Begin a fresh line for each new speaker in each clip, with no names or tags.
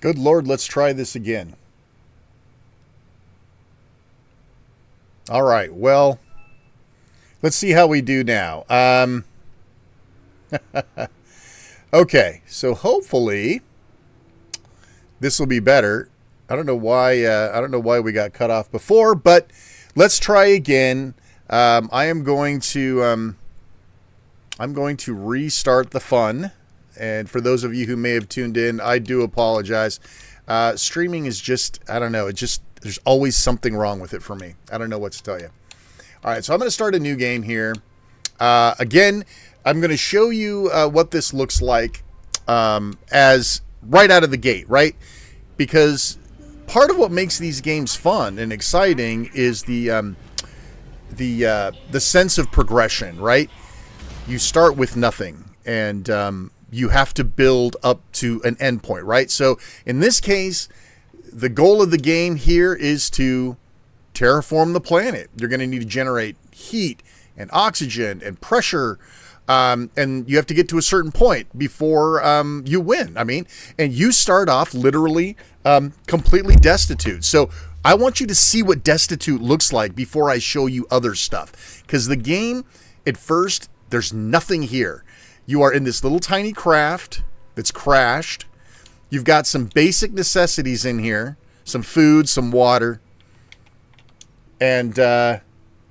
Good Lord, let's try this again. All right, well, let's see how we do now. Okay, so hopefully this will be better. I don't know why we got cut off before, but let's try again. I'm going to restart the fun. And for those of you who may have tuned in, I do apologize. Streaming is just, I don't know, there's always something wrong with it for me. I don't know what to tell you. All right, so I'm going to start a new game here. Again, I'm going to show you what this looks like as right out of the gate, right? Because part of what makes these games fun and exciting is the sense of progression, right? You start with nothing, and you have to build up to an endpoint, right? So in this case, the goal of the game here is to terraform the planet. You're going to need to generate heat and oxygen and pressure, and you have to get to a certain point before you win. And you start off literally completely destitute. So I want you to see what destitute looks like before I show you other stuff. Because the game, at first, there's nothing here. You are in this little tiny craft that's crashed. You've got some basic necessities in here, some food, some water, and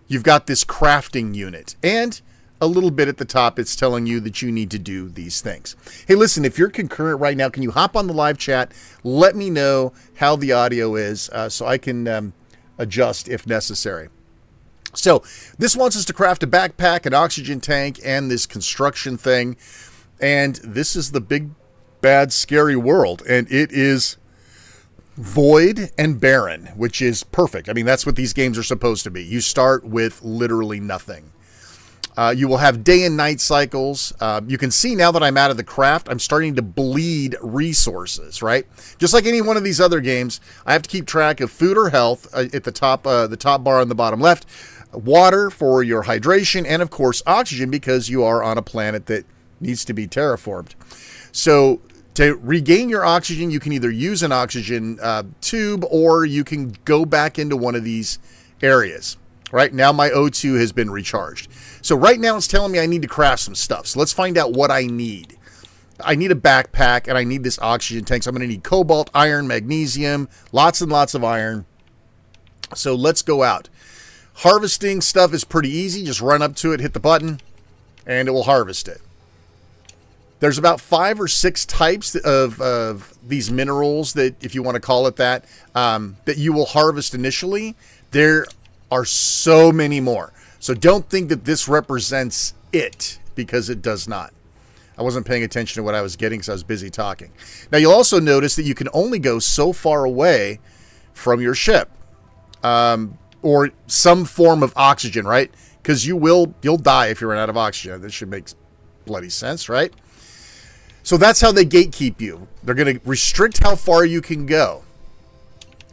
you've got this crafting unit. And a little bit at the top, it's telling you that you need to do these things. Hey, listen, if you're concurrent right now, can you hop on the live chat? Let me know how the audio is so I can adjust if necessary. So this wants us to craft a backpack, an oxygen tank, and this construction thing. And this is the big, bad, scary world. And it is void and barren, which is perfect. That's what these games are supposed to be. You start with literally nothing. You will have day and night cycles. You can see now that I'm out of the craft, I'm starting to bleed resources, right? Just like any one of these other games, I have to keep track of food or health at the top bar on the bottom left, water for your hydration, and of course oxygen because you are on a planet that needs to be terraformed. So to regain your oxygen, you can either use an oxygen tube or you can go back into one of these areas. Right now my O2 has been recharged. So right now it's telling me I need to craft some stuff. So let's find out what I need. I need a backpack and I need this oxygen tank. So I'm going to need cobalt, iron, magnesium, lots and lots of iron. So let's go out. Harvesting stuff is pretty easy. Just run up to it, hit the button, and it will harvest it. There's about 5 or 6 types of these minerals that, if you want to call it that, that you will harvest initially. There are so many more. So don't think that this represents it, because it does not. I wasn't paying attention to what I was getting because I was busy talking. Now you'll also notice that you can only go so far away from your ship. Or some form of oxygen, right? Because you'll die if you run out of oxygen. This should make bloody sense, right? So that's how they gatekeep you. They're going to restrict how far you can go.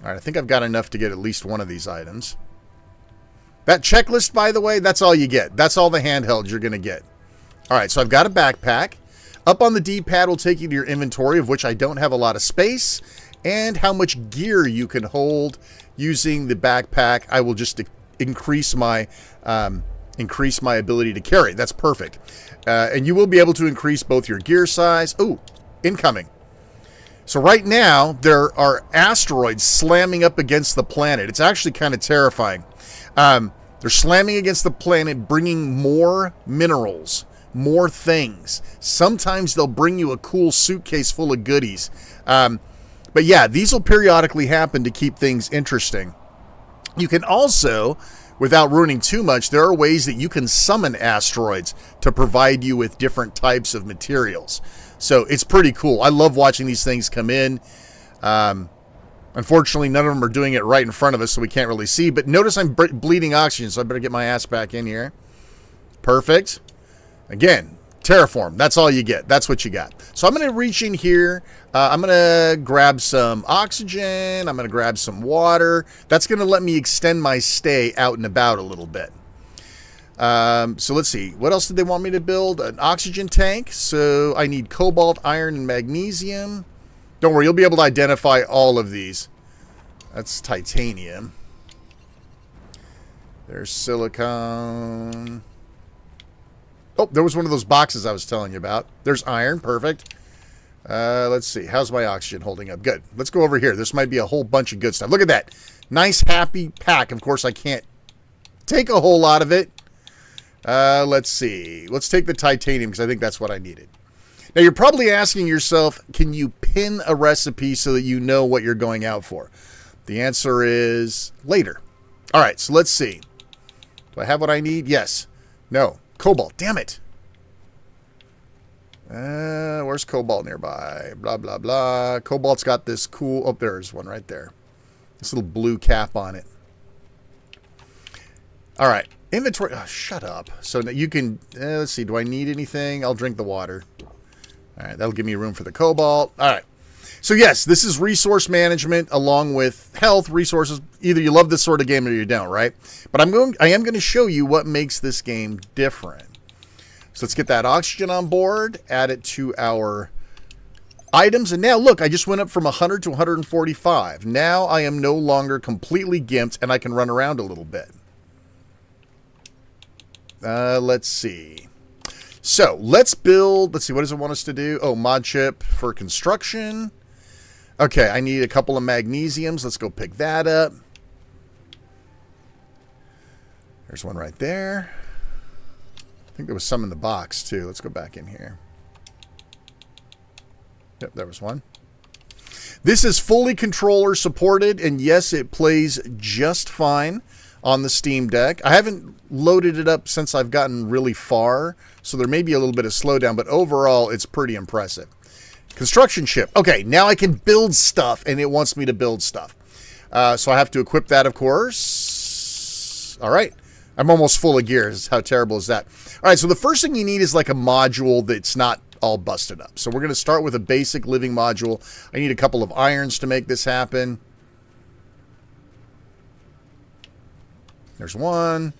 All right, I think I've got enough to get at least one of these items. That checklist, by the way, that's all you get. That's all the handhelds you're going to get. All right, so I've got a backpack. Up on the D-pad will take you to your inventory, of which I don't have a lot of space, and how much gear you can hold using the backpack. I will just increase my ability to carry. That's perfect. And you will be able to increase both your gear size. Ooh, incoming. So right now, there are asteroids slamming up against the planet. It's actually kind of terrifying. They're slamming against the planet, bringing more minerals, more things. Sometimes they'll bring you a cool suitcase full of goodies. But yeah, these will periodically happen to keep things interesting. You can also, without ruining too much, there are ways that you can summon asteroids to provide you with different types of materials. So it's pretty cool. I love watching these things come in. Unfortunately, none of them are doing it right in front of us, so we can't really see. But notice I'm bleeding oxygen, so I better get my ass back in here. Perfect. Again, terraform. That's all you get. That's what you got. So I'm going to reach in here. I'm going to grab some oxygen. I'm going to grab some water. That's going to let me extend my stay out and about a little bit. So let's see. What else did they want me to build? An oxygen tank. So I need cobalt, iron, and magnesium. Don't worry, you'll be able to identify all of these. That's titanium. There's silicone. Oh, there was one of those boxes I was telling you about. There's iron. Perfect. Let's see. How's my oxygen holding up? Good. Let's go over here. This might be a whole bunch of good stuff. Look at that. Nice, happy pack. Of course, I can't take a whole lot of it. Let's see. Let's take the titanium because I think that's what I needed. Now, you're probably asking yourself, can you pin a recipe so that you know what you're going out for? The answer is later. All right, so let's see. Do I have what I need? Yes. No. Cobalt. Damn it. Where's cobalt nearby? Blah, blah, blah. Cobalt's got this cool... Oh, there's one right there. This little blue cap on it. All right. Inventory. Oh, shut up. So you can... let's see. Do I need anything? I'll drink the water. All right. That'll give me room for the cobalt. All right. So, yes, this is resource management along with health, resources. Either you love this sort of game or you don't, right? But I am going to show you what makes this game different. So let's get that oxygen on board, add it to our items. And now, look, I just went up from 100 to 145. Now I am no longer completely gimped, and I can run around a little bit. Let's see. So let's build. Let's see. What does it want us to do? Oh, mod chip for construction. Okay, I need a couple of magnesiums. Let's go pick that up. There's one right there. I think there was some in the box, too. Let's go back in here. Yep, there was one. This is fully controller supported, and yes, it plays just fine on the Steam Deck. I haven't loaded it up since I've gotten really far, so there may be a little bit of slowdown, but overall, it's pretty impressive. Construction ship. Okay, now I can build stuff, and it wants me to build stuff. So I have to equip that, of course. All right. I'm almost full of gears. How terrible is that? All right, so the first thing you need is like a module that's not all busted up. So we're going to start with a basic living module. I need a couple of irons to make this happen. There's one.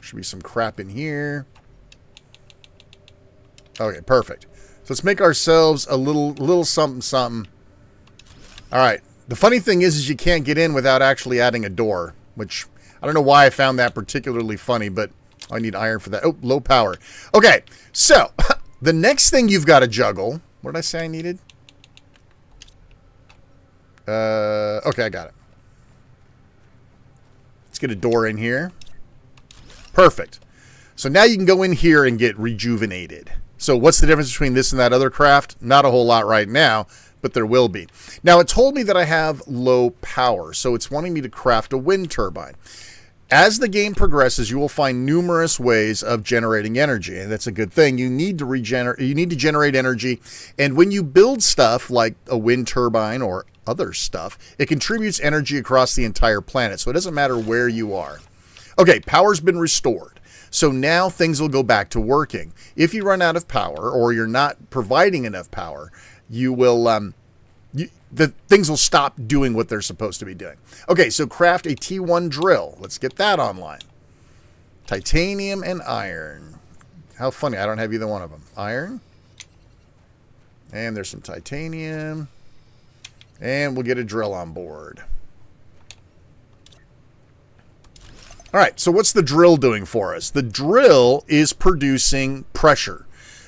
Should be some crap in here. Okay, perfect. So let's make ourselves a little something something. All right. The funny thing is you can't get in without actually adding a door, which I don't know why I found that particularly funny, but I need iron for that. Oh, low power. Okay, so the next thing you've got to juggle. What did I say I needed? Okay, I got it. Let's get a door in here. Perfect. So now you can go in here and get rejuvenated. So what's the difference between this and that other craft? Not a whole lot right now, but there will be. Now, it told me that I have low power, so it's wanting me to craft a wind turbine. As the game progresses, you will find numerous ways of generating energy, and that's a good thing. You need to generate energy, and when you build stuff like a wind turbine or other stuff, it contributes energy across the entire planet, so it doesn't matter where you are. Okay, power's been restored. So now things will go back to working. If you run out of power or you're not providing enough power, you will the things will stop doing what they're supposed to be doing. Okay, so craft a T1 drill. Let's get that online. Titanium and iron. How funny, I don't have either one of them. Iron. And there's some titanium. And we'll get a drill on board. All right, so what's the drill doing for us? The drill is producing pressure.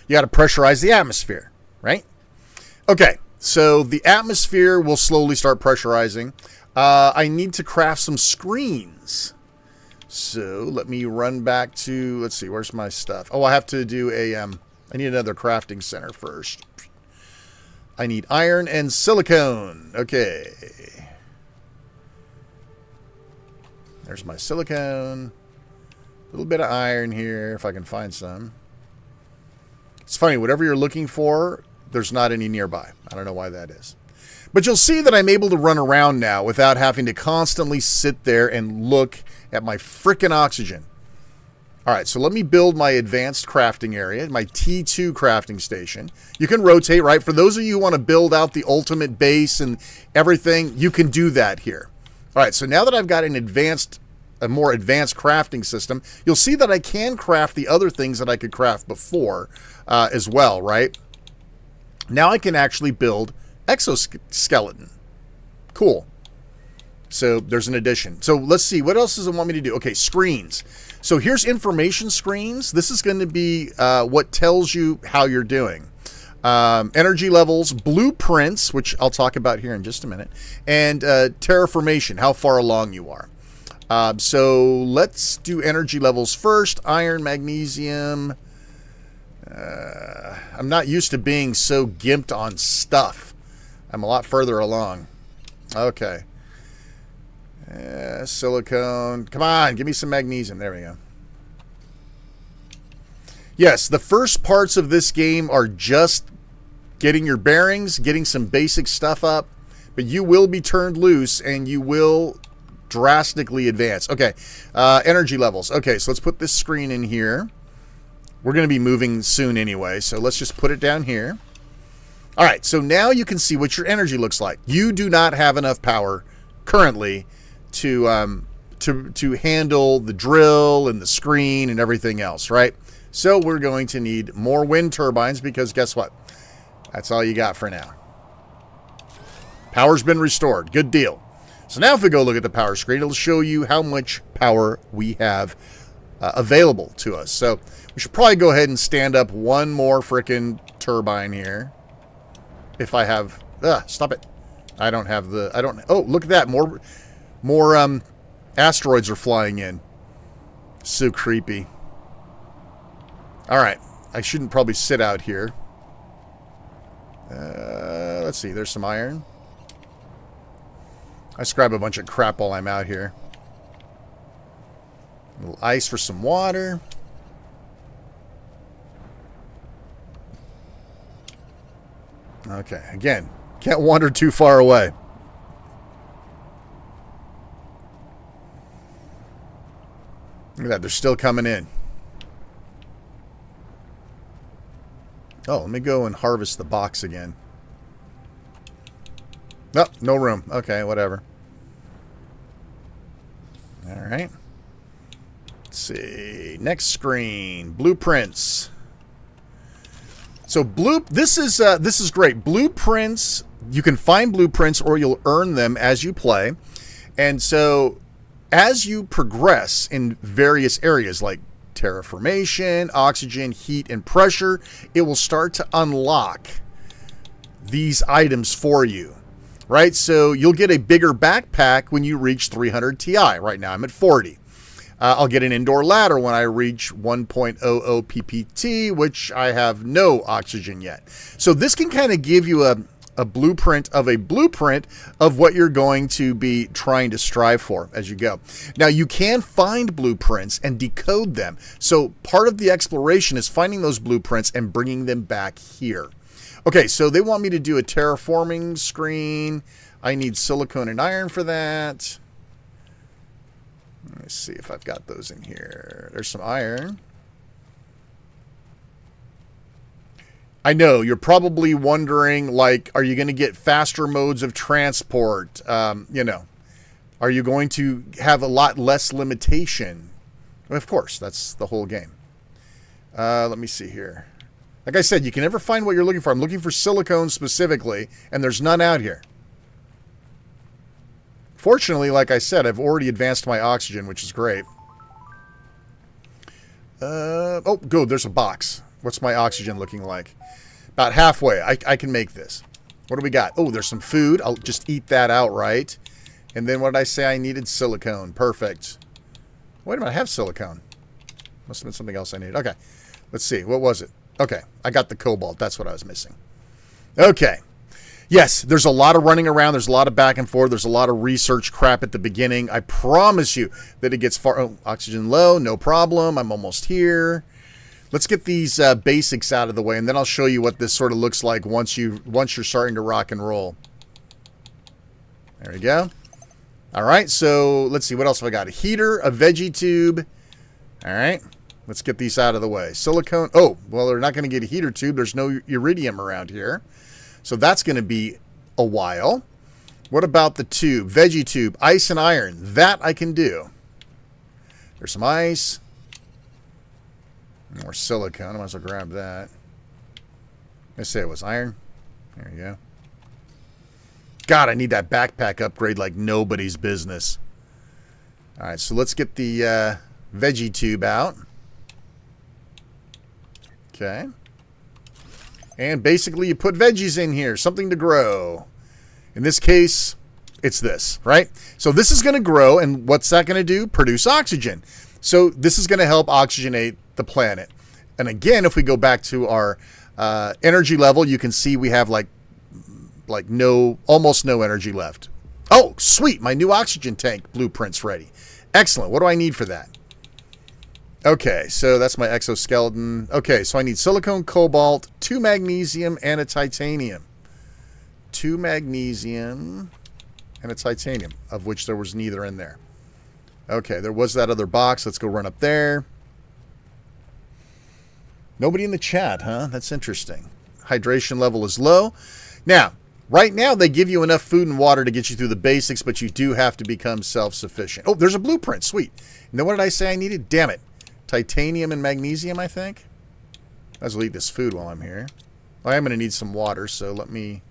You got to pressurize the atmosphere, right? Okay, so the atmosphere will slowly start pressurizing. I need to craft some screens. So let me run back to, let's see, where's my stuff? Oh, I have to do I need another crafting center first. I need iron and silicone. Okay. There's my silicone. A little bit of iron here, if I can find some. It's funny, whatever you're looking for, there's not any nearby. I don't know why that is. But you'll see that I'm able to run around now without having to constantly sit there and look at my frickin' oxygen. All right, so let me build my advanced crafting area, my T2 crafting station. You can rotate, right? For those of you who want to build out the ultimate base and everything, you can do that here. All right, so now that I've got a more advanced crafting system, you'll see that I can craft the other things that I could craft before as well, right? Now I can actually build exoskeleton. Cool. So there's an addition. So let's see. What else does it want me to do? Okay, screens. So here's information screens. This is going to be what tells you how you're doing. Energy levels, blueprints, which I'll talk about here in just a minute, and terraformation, how far along you are. So let's do energy levels first. Iron, magnesium. I'm not used to being so gimped on stuff. I'm a lot further along. Okay. Silicone. Come on, give me some magnesium. There we go. Yes, the first parts of this game are just getting your bearings, getting some basic stuff up, but you will be turned loose and you will drastically advance. Okay, energy levels. Okay, so let's put this screen in here. We're going to be moving soon anyway, so let's just put it down here. All right, so now you can see what your energy looks like. You do not have enough power currently to handle the drill and the screen and everything else, right? So we're going to need more wind turbines because guess what? That's all you got for now. Power's been restored. Good deal. So now if we go look at the power screen, it'll show you how much power we have available to us. So we should probably go ahead and stand up one more frickin' turbine here. If I have... stop it. I don't have the... Oh, look at that. More asteroids are flying in. So creepy. Alright. I shouldn't probably sit out here. Let's see. There's some iron. I just grab a bunch of crap while I'm out here. A little ice for some water. Okay. Again, can't wander too far away. Look at that. They're still coming in. Oh, let me go and harvest the box again. No, no room. Okay, whatever. All right. Let's see. Next screen. Blueprints. So this is great. Blueprints, you can find blueprints or you'll earn them as you play. And so as you progress in various areas like terraformation, oxygen, heat, and pressure, it will start to unlock these items for you, right? So you'll get a bigger backpack when you reach 300 Ti. Right now I'm at 40. I'll get an indoor ladder when I reach 1.00 ppt, which I have no oxygen yet. So this can kind of give you a blueprint of what you're going to be trying to strive for as you go. Now, you can find blueprints and decode them. So part of the exploration is finding those blueprints and bringing them back here. Okay, so they want me to do a terraforming screen. I need silicone and iron for that. Let me see if I've got those in here. There's some iron. I know, you're probably wondering, like, are you going to get faster modes of transport? You know, are you going to have a lot less limitation? Well, of course, that's the whole game. Let me see here. Like I said, you can never find what you're looking for. I'm looking for silicone specifically, and there's none out here. Fortunately, like I said, I've already advanced my oxygen, which is great. Oh, good. There's a box. What's my oxygen looking like? About halfway. I can make this. What do we got? Oh, there's some food. I'll just eat that outright. And then what did I say? I needed silicone. Perfect. Wait a minute. I have silicone. Must have been something else I needed. Okay. Let's see. What was it? Okay. I got the cobalt. That's what I was missing. Okay. Yes, there's a lot of running around. There's a lot of back and forth. There's a lot of research crap at the beginning. I promise you that it gets far... Oh, oxygen low. No problem. I'm almost here. Let's get these basics out of the way, and then I'll show you what this sort of looks like once you're starting to rock and roll. There we go. All right, so let's see. What else have I got? A heater, a veggie tube. All right, let's get these out of the way. Silicone. Oh, well, they're not going to get a heater tube. There's no iridium around here. So that's going to be a while. What about the tube? Veggie tube, ice and iron. That I can do. There's some ice. More silicone. I might as well grab that. I say it was iron. There you go. God, I need that backpack upgrade like nobody's business. All right, so let's get the veggie tube out. Okay. And basically you put veggies in here, something to grow. In this case, it's this, right? So this is going to grow, and what's that going to do? Produce oxygen. So this is going to help oxygenate the planet. And again, if we go back to our energy level, you can see we have like almost no energy left. Oh, sweet. My new oxygen tank blueprint's ready. Excellent. What do I need for that? Okay, so that's my exoskeleton. Okay, so I need silicone, cobalt, 2 magnesium, and a titanium. 2 magnesium and a titanium, of which there was neither in there. Okay, there was that other box. Let's go run up there. Nobody in the chat, huh? That's interesting. Hydration level is low. Now, right now, they give you enough food and water to get you through the basics, but you do have to become self-sufficient. Oh, there's a blueprint. Sweet. You know what did I say I needed? Damn it. Titanium and magnesium, I think. Let's eat this food while I'm here. I am going to need some water, so let me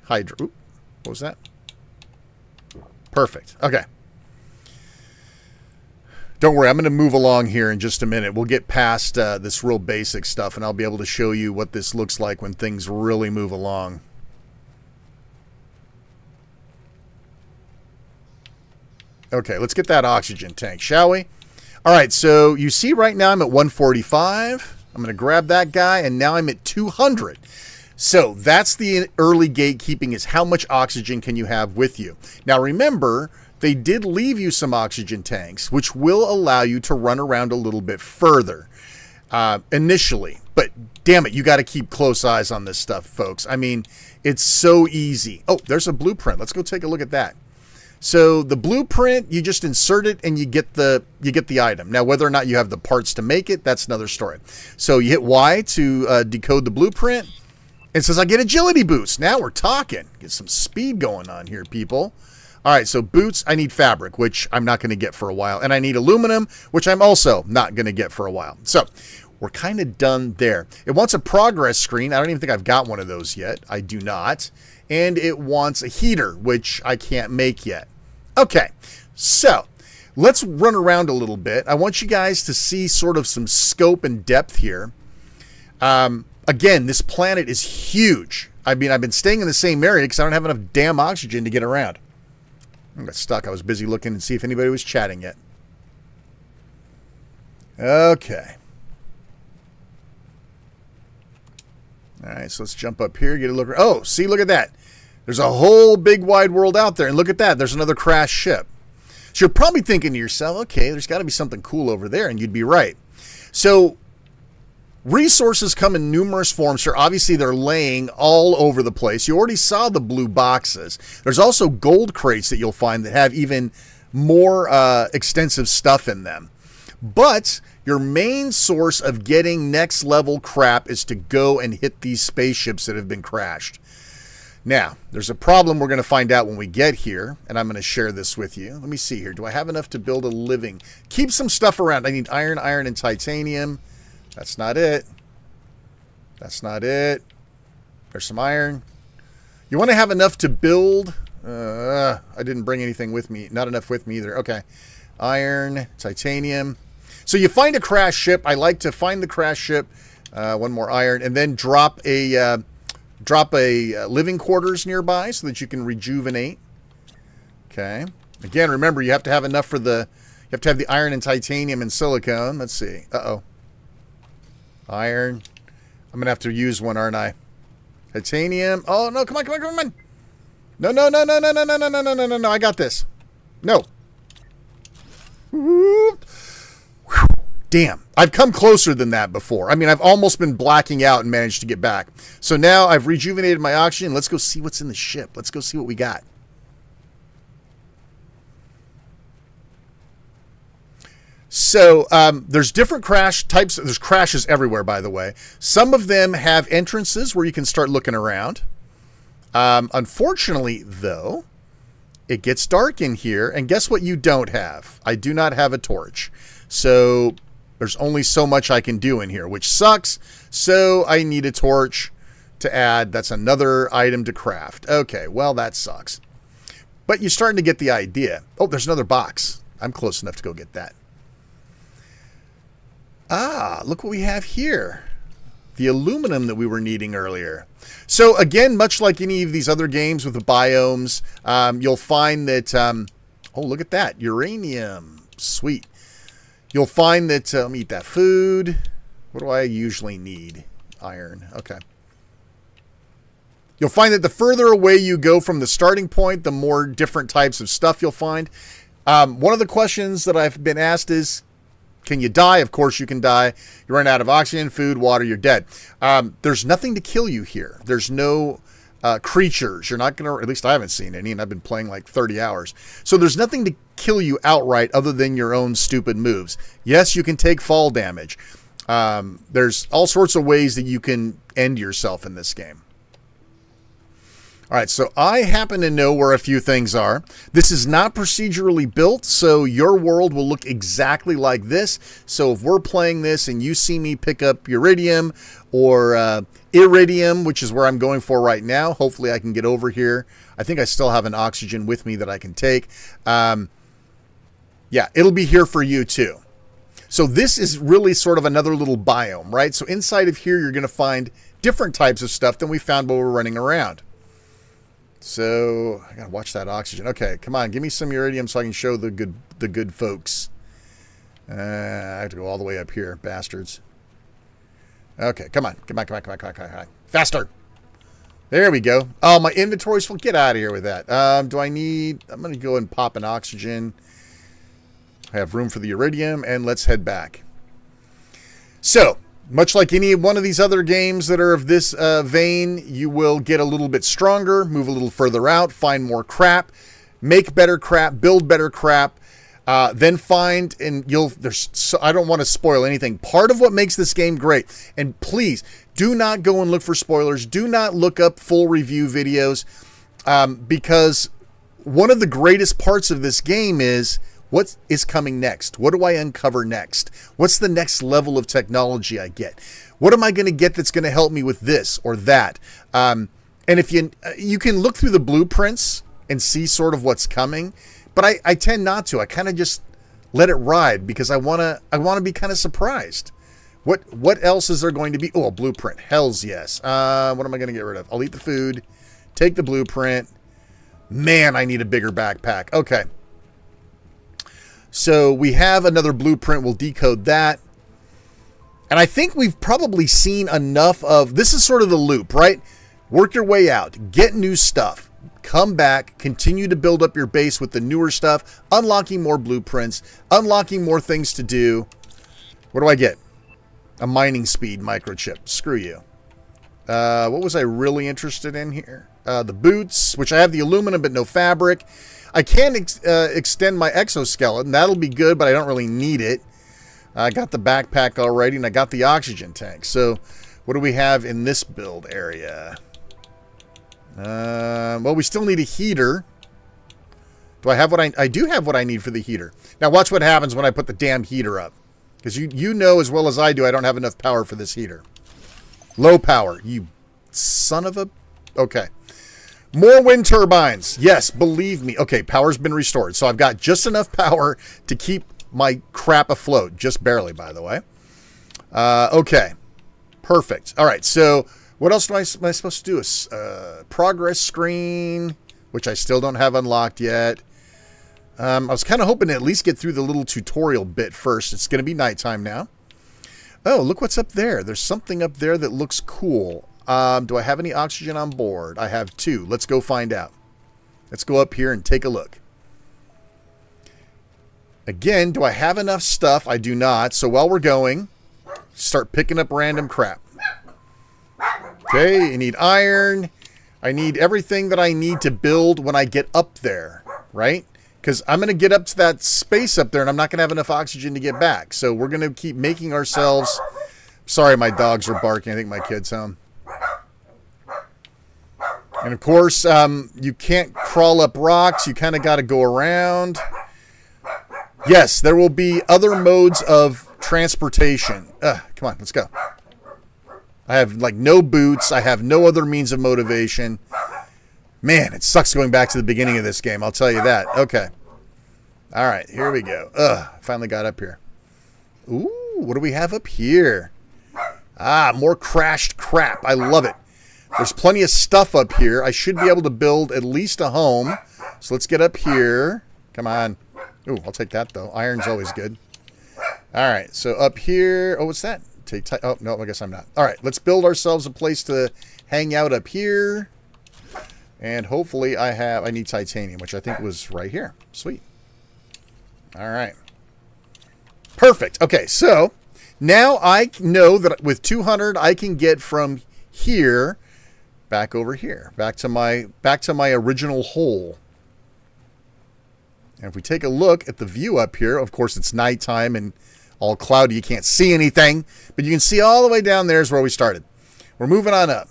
hydrate. Oop, what was that? Perfect. Okay. Don't worry, I'm going to move along here in just a minute. We'll get past this real basic stuff, and I'll be able to show you what this looks like when things really move along. Okay, let's get that oxygen tank, shall we? All right, so you see right now I'm at 145. I'm going to grab that guy, and now I'm at 200. So that's the early gatekeeping, is how much oxygen can you have with you. Now remember, they did leave you some oxygen tanks, which will allow you to run around a little bit further initially. But damn it, you got to keep close eyes on this stuff, folks. I mean, it's so easy. Oh, there's a blueprint. Let's go take a look at that. So the blueprint, you just insert it and you get the item. Now, whether or not you have the parts to make it, that's another story. So you hit Y to decode the blueprint. It says I get agility boost. Now we're talking. Get some speed going on here, people. All right, so boots, I need fabric, which I'm not going to get for a while. And I need aluminum, which I'm also not going to get for a while. So we're kind of done there. It wants a progress screen. I don't even think I've got one of those yet. I do not. And it wants a heater, which I can't make yet. Okay, so let's run around a little bit. I want you guys to see sort of some scope and depth here. Again, this planet is huge. I mean, I've been staying in the same area because I don't have enough damn oxygen to get around. I got stuck. I was busy looking and see if anybody was chatting yet. Okay. All right, so let's jump up here, get a look. Oh, see, look at that. There's a whole big wide world out there. And look at that. There's another crashed ship. So you're probably thinking to yourself, okay, there's got to be something cool over there. And you'd be right. So resources come in numerous forms here. Obviously, they're laying all over the place. You already saw the blue boxes. There's also gold crates that you'll find that have even more extensive stuff in them. But your main source of getting next level crap is to go and hit these spaceships that have been crashed. Now, there's a problem we're going to find out when we get here, and I'm going to share this with you. Let me see here. Do I have enough to build a living? Keep some stuff around. I need iron, and titanium. That's not it. That's not it. There's some iron. You want to have enough to build. I didn't bring anything with me. Not enough with me either. Okay. Iron, titanium. So you find a crash ship. I like to find the crash ship. One more iron. And then drop a living quarters nearby so that you can rejuvenate. Okay. Again, remember, you have to have enough for the... You have to have the iron and titanium and silicone. Let's see. Uh-oh. Iron. I'm going to have to use one, aren't I? Titanium. Oh, no. Come on, come on, come on. No, no, no, no, no, no, no, no, no, no, no, no, no. I got this. No. Whoop. Damn. I've come closer than that before. I mean, I've almost been blacking out and managed to get back. So now I've rejuvenated my oxygen. Let's go see what's in the ship. Let's go see what we got. So there's different crash types. There's crashes everywhere, by the way. Some of them have entrances where you can start looking around. Unfortunately, though, it gets dark in here. And guess what you don't have? I do not have a torch. So there's only so much I can do in here, which sucks. So I need a torch to add. That's another item to craft. Okay, well, that sucks. But you're starting to get the idea. Oh, there's another box. I'm close enough to go get that. Ah, look what we have here. The aluminum that we were needing earlier. So again, much like any of these other games with the biomes, you'll find that... oh, look at that. Uranium. Sweet. You'll find that... let me eat that food. What do I usually need? Iron. Okay. You'll find that the further away you go from the starting point, the more different types of stuff you'll find. One of the questions that I've been asked is, can you die? Of course you can die. You run out of oxygen, food, water, you're dead. There's nothing to kill you here. There's no creatures. You're not going to, at least I haven't seen any, and I've been playing like 30 hours. So there's nothing to kill you outright other than your own stupid moves. Yes, you can take fall damage. There's all sorts of ways that you can end yourself in this game. All right, so I happen to know where a few things are. This is not procedurally built, so your world will look exactly like this. So if we're playing this and you see me pick up iridium or iridium, which is where I'm going for right now, hopefully I can get over here. I think I still have an oxygen with me that I can take. Yeah, it'll be here for you too. So this is really sort of another little biome, right? So inside of here, you're going to find different types of stuff than we found while we were running around. So I gotta watch that oxygen. Okay, come on, give me some iridium so I can show the good folks. I have to go all the way up here, bastards. Okay, come on. Faster. There we go. Oh, my inventory's full. Get out of here with that. Do I need... I'm going to go and pop an oxygen. I have room for the iridium, and let's head back. So, much like any one of these other games that are of this vein, you will get a little bit stronger, move a little further out, find more crap, make better crap, build better crap, then find, and I don't want to spoil anything. Part of what makes this game great, and please, do not go and look for spoilers. Do not look up full review videos, because one of the greatest parts of this game is what is coming next? What do I uncover next? What's the next level of technology I get? What am I going to get that's going to help me with this or that? And if you can look through the blueprints and see sort of what's coming, but I tend not to. I kind of just let it ride because I want to be kind of surprised. What else is there going to be? Oh, a blueprint. Hells yes. What am I going to get rid of? I'll eat the food. Take the blueprint. Man, I need a bigger backpack. Okay. So we have another blueprint. We'll decode that. And I think we've probably seen enough of... This is sort of the loop, right? Work your way out. Get new stuff. Come back. Continue to build up your base with the newer stuff. Unlocking more blueprints. Unlocking more things to do. What do I get? A mining speed microchip. Screw you. What was I really interested in here? The boots, which I have the aluminum but no fabric. I can extend my exoskeleton. That'll be good, but I don't really need it. I got the backpack already, and I got the oxygen tank. So what do we have in this build area? Well, we still need a heater. Do I have what I do have what I need for the heater. Now watch what happens when I put the damn heater up. Because you know as well as I do, I don't have enough power for this heater. Low power. You son of a... Okay. More wind turbines. Yes, believe me. Okay, power's been restored. So I've got just enough power to keep my crap afloat. Just barely, by the way. Okay. Perfect. All right, so what else am I supposed to do? A progress screen, which I still don't have unlocked yet. I was kind of hoping to at least get through the little tutorial bit first. It's going to be nighttime now. Oh, look what's up there. There's something up there that looks cool. Do I have any oxygen on board? I have 2. Let's go find out. Let's go up here and take a look. Again, do I have enough stuff? I do not. So while we're going, start picking up random crap. Okay, I need iron. I need everything that I need to build when I get up there, right? Because I'm going to get up to that space up there and I'm not going to have enough oxygen to get back. So we're going to keep making ourselves... Sorry, my dogs are barking. I think my kid's home. And of course, you can't crawl up rocks. You kind of got to go around. Yes, there will be other modes of transportation. Come on, let's go. I have like no boots. I have no other means of motivation. Man, it sucks going back to the beginning of this game. I'll tell you that. Okay. All right, here we go. Finally got up here. Ooh, what do we have up here? Ah, more crashed crap. I love it. There's plenty of stuff up here. I should be able to build at least a home. So let's get up here. Come on. Ooh, I'll take that, though. Iron's always good. All right, so up here. Oh, what's that? Oh, no, I guess I'm not. All right, let's build ourselves a place to hang out up here. And hopefully I need titanium, which I think was right here. Sweet. All right. Perfect. Okay, so now I know that with 200 I can get from here back over here, back to my original hole. And if we take a look at the view up here, of course it's nighttime and all cloudy, you can't see anything, but you can see all the way down there is where we started. We're moving on up.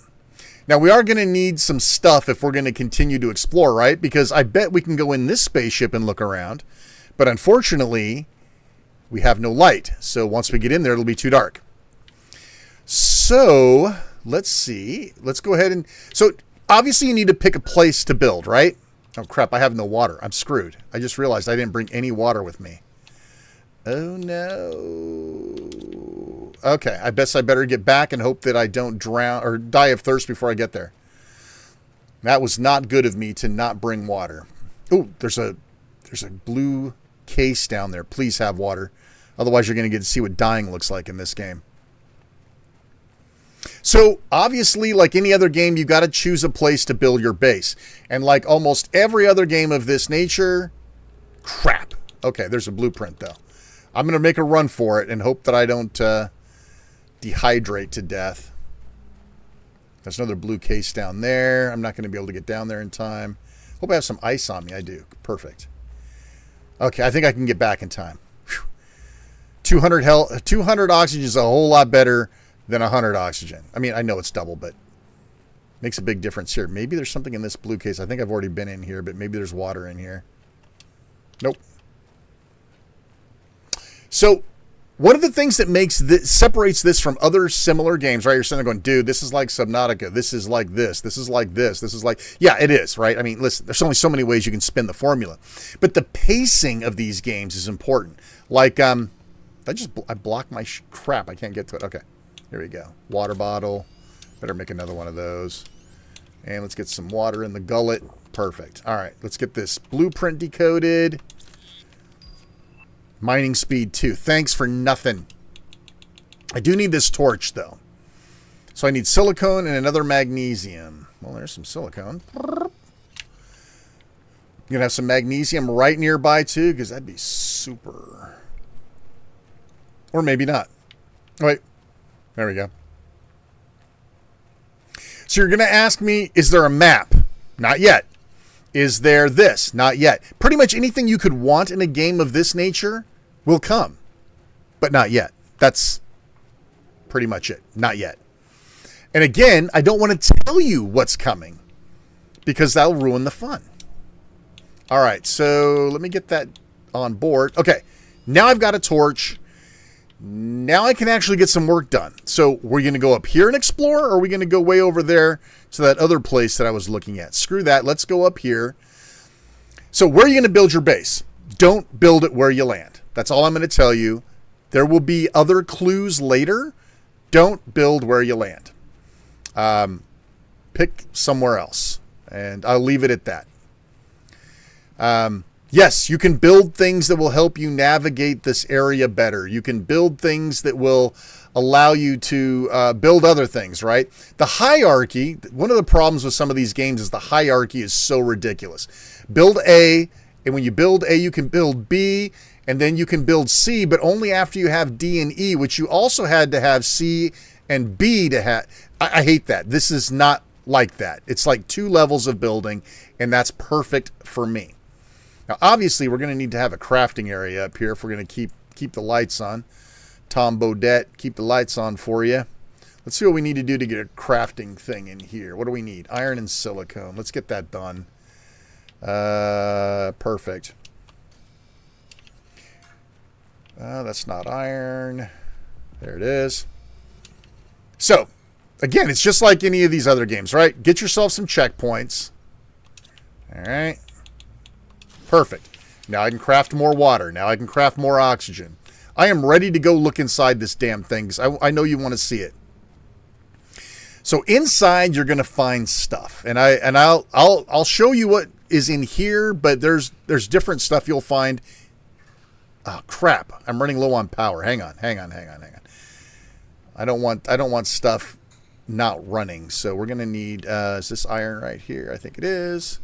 Now we are going to need some stuff if we're going to continue to explore, right? Because I bet we can go in this spaceship and look around. But unfortunately, we have no light. So once we get in there, it'll be too dark. So let's see. Let's go ahead and... So obviously you need to pick a place to build, right? Oh, crap. I have no water. I'm screwed. I just realized I didn't bring any water with me. Oh, no. Okay. I guess I better get back and hope that I don't drown or die of thirst before I get there. That was not good of me to not bring water. Oh, there's a blue case down there. Please have water. Otherwise, you're going to get to see what dying looks like in this game. So, obviously, like any other game, you got to choose a place to build your base. And like almost every other game of this nature, crap. Okay, there's a blueprint, though. I'm going to make a run for it and hope that I don't dehydrate to death. There's another blue case down there. I'm not going to be able to get down there in time. Hope I have some ice on me. I do. Perfect. Okay, I think I can get back in time. Whew. 200 oxygen is a whole lot better than 100 oxygen. I mean, I know it's double, but makes a big difference here. Maybe there's something in this blue case. I think I've already been in here, but maybe there's water in here. Nope. So, one of the things that separates this from other similar games, right? You're sitting there going, dude, this is like Subnautica. This is like this. This is like this. This is like... Yeah, it is, right? I mean, listen, there's only so many ways you can spin the formula. But the pacing of these games is important. Like, I blocked my crap. I can't get to it. Okay. Here we go. Water bottle. Better make another one of those. And let's get some water in the gullet. Perfect. All right. Let's get this blueprint decoded. Mining speed 2. Thanks for nothing. I do need this torch, though. So I need silicone and another magnesium. Well, there's some silicone. You're going to have some magnesium right nearby, too, because that'd be super. Or maybe not. Oh, wait. There we go. So you're going to ask me, is there a map? Not yet. Is there this? Not yet. Pretty much anything you could want in a game of this nature will come. But not yet. That's pretty much it. Not yet. And again, I don't want to tell you what's coming because that'll ruin the fun. All right, so let me get that on board. Okay, now I've got a torch. Now I can actually get some work done. So we're going to go up here and explore, or are we going to go way over there to that other place that I was looking at? Screw that. Let's go up here. So where are you going to build your base? Don't build it where you land. That's all I'm going to tell you. There will be other clues later. Don't build where you land. Pick somewhere else. And I'll leave it at that. Yes, you can build things that will help you navigate this area better. You can build things that will allow you to build other things, right? The hierarchy, one of the problems with some of these games is the hierarchy is so ridiculous. Build A, and when you build A, you can build B, and then you can build C, but only after you have D and E, which you also had to have C and B to have. I hate that. This is not like that. It's like 2 levels of building, and that's perfect for me. Now, obviously, we're going to need to have a crafting area up here if we're going to keep the lights on. Tom Bodette, keep the lights on for you. Let's see what we need to do to get a crafting thing in here. What do we need? Iron and silicone. Let's get that done. Perfect. That's not iron. There it is. So, again, it's just like any of these other games, right? Get yourself some checkpoints. All right. Perfect. Now I can craft more water. Now I can craft more oxygen. I am ready to go look inside this damn thing because I know you want to see it. So inside you're going to find stuff, and I'll show you what is in here, but there's different stuff you'll find. Oh crap! I'm running low on power. Hang on. I don't want stuff not running. So we're going to need is this iron right here? I think it is.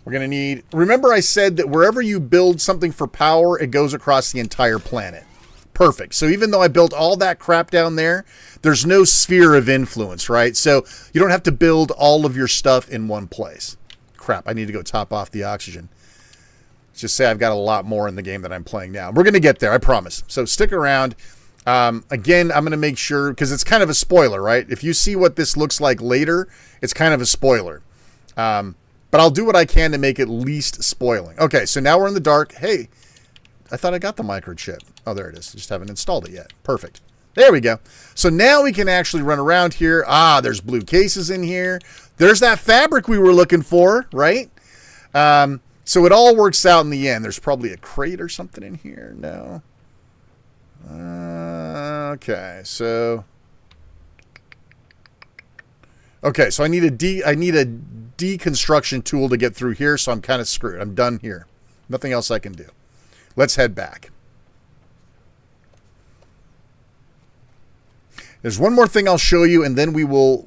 We're going to need, remember I said that wherever you build something for power, it goes across the entire planet. Perfect. So even though I built all that crap down there, there's no sphere of influence, right? So you don't have to build all of your stuff in one place. Crap, I need to go top off the oxygen. Let's just say I've got a lot more in the game that I'm playing now. We're going to get there, I promise. So stick around. Again, I'm going to make sure, because it's kind of a spoiler, right? If you see what this looks like later, it's kind of a spoiler. But I'll do what I can to make it least spoiling. Okay, so now we're in the dark. Hey, I thought I got the microchip. Oh, there it is. Just haven't installed it yet. Perfect. There we go. So now we can actually run around here. Ah, there's blue cases in here. There's that fabric we were looking for, right? So it all works out in the end. There's probably a crate or something in here. No. Okay, so... Okay, so I need a deconstruction tool to get through here, so I'm kind of screwed. I'm done here. Nothing else I can do. Let's head back. There's one more thing I'll show you, and then we will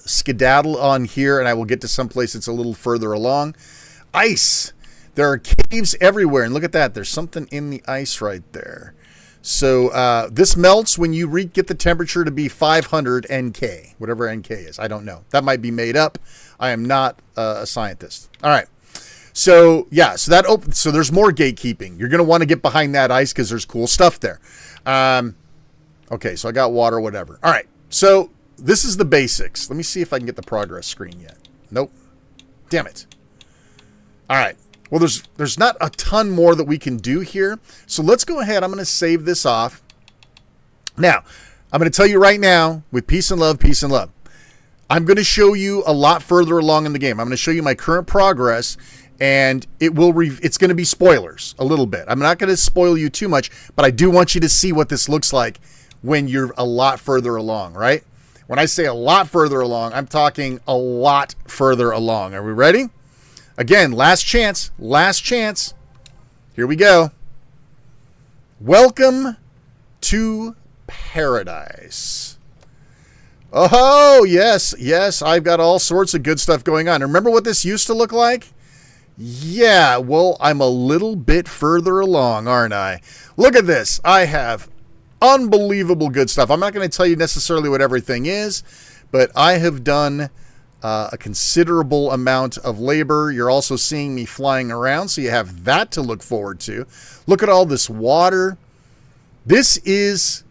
skedaddle on here, and I will get to someplace that's a little further along. Ice. There are caves everywhere, and look at that. There's something in the ice right there. So this melts when you get the temperature to be 500 NK, whatever NK is. I don't know. That might be made up. I am not a scientist. All right. So yeah, so there's more gatekeeping. You're going to want to get behind that ice because there's cool stuff there. Okay, so I got water, whatever. All right. So this is the basics. Let me see if I can get the progress screen yet. Nope. Damn it. All right. Well, there's not a ton more that we can do here. So let's go ahead. I'm going to save this off. Now, I'm going to tell you right now, with peace and love, I'm going to show you a lot further along in the game. I'm going to show you my current progress, and it's going to be spoilers a little bit. I'm not going to spoil you too much, but I do want you to see what this looks like when you're a lot further along, right? When I say a lot further along, I'm talking a lot further along. Are we ready? Again, last chance. Here we go. Welcome to paradise. Oh, yes, I've got all sorts of good stuff going on. Remember what this used to look like? Yeah, well, I'm a little bit further along, aren't I? Look at this. I have unbelievable good stuff. I'm not going to tell you necessarily what everything is, but I have done a considerable amount of labor. You're also seeing me flying around, so you have that to look forward to. Look at all this water. This is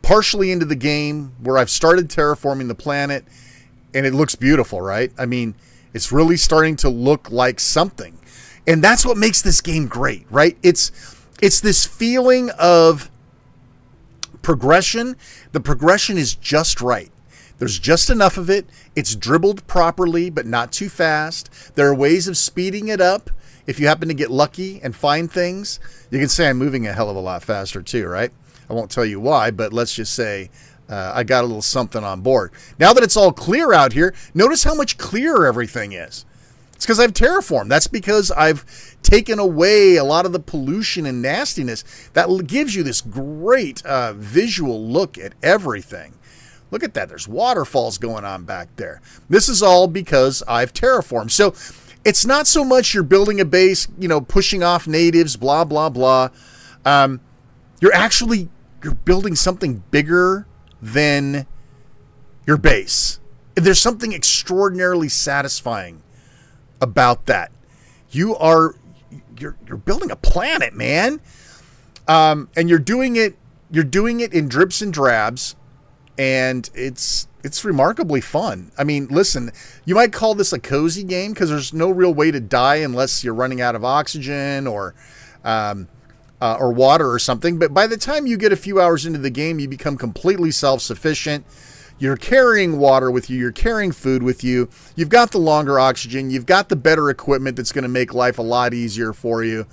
partially into the game where I've started terraforming the planet, and it looks beautiful, right? I mean, it's really starting to look like something. And that's what makes this game great, right? It's this feeling of progression. The progression is just right. There's just enough of it. It's dribbled properly, but not too fast. There are ways of speeding it up. If you happen to get lucky and find things, you can say I'm moving a hell of a lot faster too, right? I won't tell you why, but let's just say I got a little something on board. Now that it's all clear out here, notice how much clearer everything is. It's because I've terraformed. That's because I've taken away a lot of the pollution and nastiness. That gives you this great visual look at everything. Look at that. There's waterfalls going on back there. This is all because I've terraformed. So it's not so much you're building a base, pushing off natives, blah, blah, blah. You're building something bigger than your base. There's something extraordinarily satisfying about that. You're building a planet, man. And you're doing it in drips and drabs. And it's remarkably fun. I mean, listen, you might call this a cozy game because there's no real way to die unless you're running out of oxygen or or water or something. But by the time you get a few hours into the game, you become completely self-sufficient. You're carrying water with you. You're carrying food with you. You've got the longer oxygen. You've got the better equipment that's going to make life a lot easier for you.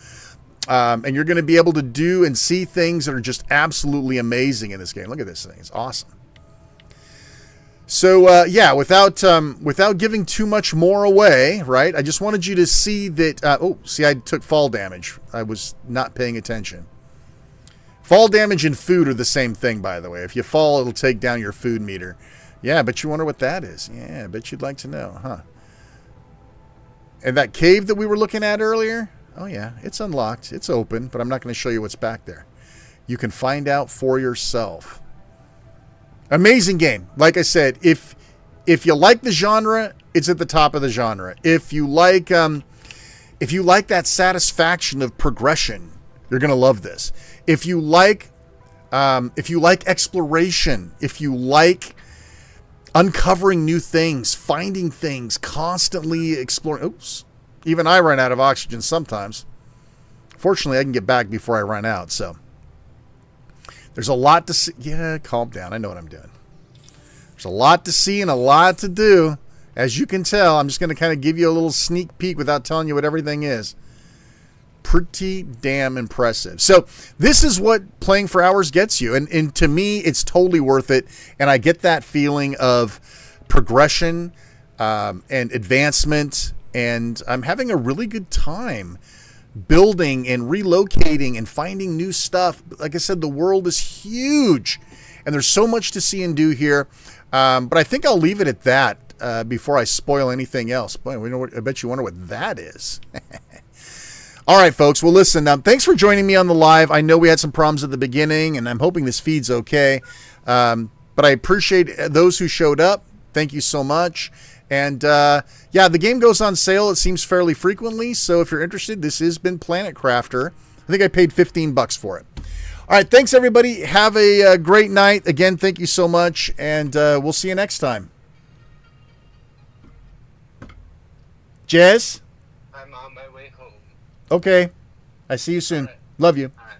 And you're going to be able to do and see things that are just absolutely amazing in this game. Look at this thing. It's awesome. So, yeah, without giving too much more away, right, I just wanted you to see that... see, I took fall damage. I was not paying attention. Fall damage and food are the same thing, by the way. If you fall, it'll take down your food meter. Yeah, but you wonder what that is. Yeah, I bet you'd like to know, huh? And that cave that we were looking at earlier? Oh, yeah, it's unlocked. It's open, but I'm not going to show you what's back there. You can find out for yourself. Amazing game. Like I said, if you like the genre, it's at the top of the genre. If you like that satisfaction of progression, you're going to love this. If you like exploration, if you like uncovering new things, finding things, constantly exploring. Oops. Even I run out of oxygen sometimes. Fortunately, I can get back before I run out, so there's a lot to see. Yeah, calm down. I know what I'm doing. There's a lot to see and a lot to do. As you can tell, I'm just going to kind of give you a little sneak peek without telling you what everything is. Pretty damn impressive. So this is what playing for hours gets you. And to me, it's totally worth it. And I get that feeling of progression and advancement. And I'm having a really good time building and relocating and finding new stuff. Like I said, the world is huge. And there's so much to see and do here. But I think I'll leave it at that before I spoil anything else. Boy, I bet you wonder what that is. All right, folks. Well, listen, thanks for joining me on the live. I know we had some problems at the beginning, and I'm hoping this feed's okay. But I appreciate those who showed up. Thank you so much. And, yeah, the game goes on sale, it seems, fairly frequently. So if you're interested, this has been Planet Crafter. I think I paid $15 for it. All right, thanks, everybody. Have a great night. Again, thank you so much, and we'll see you next time. Jez?
I'm on my way home.
Okay. I see you soon.
All right.
Love you.
All right.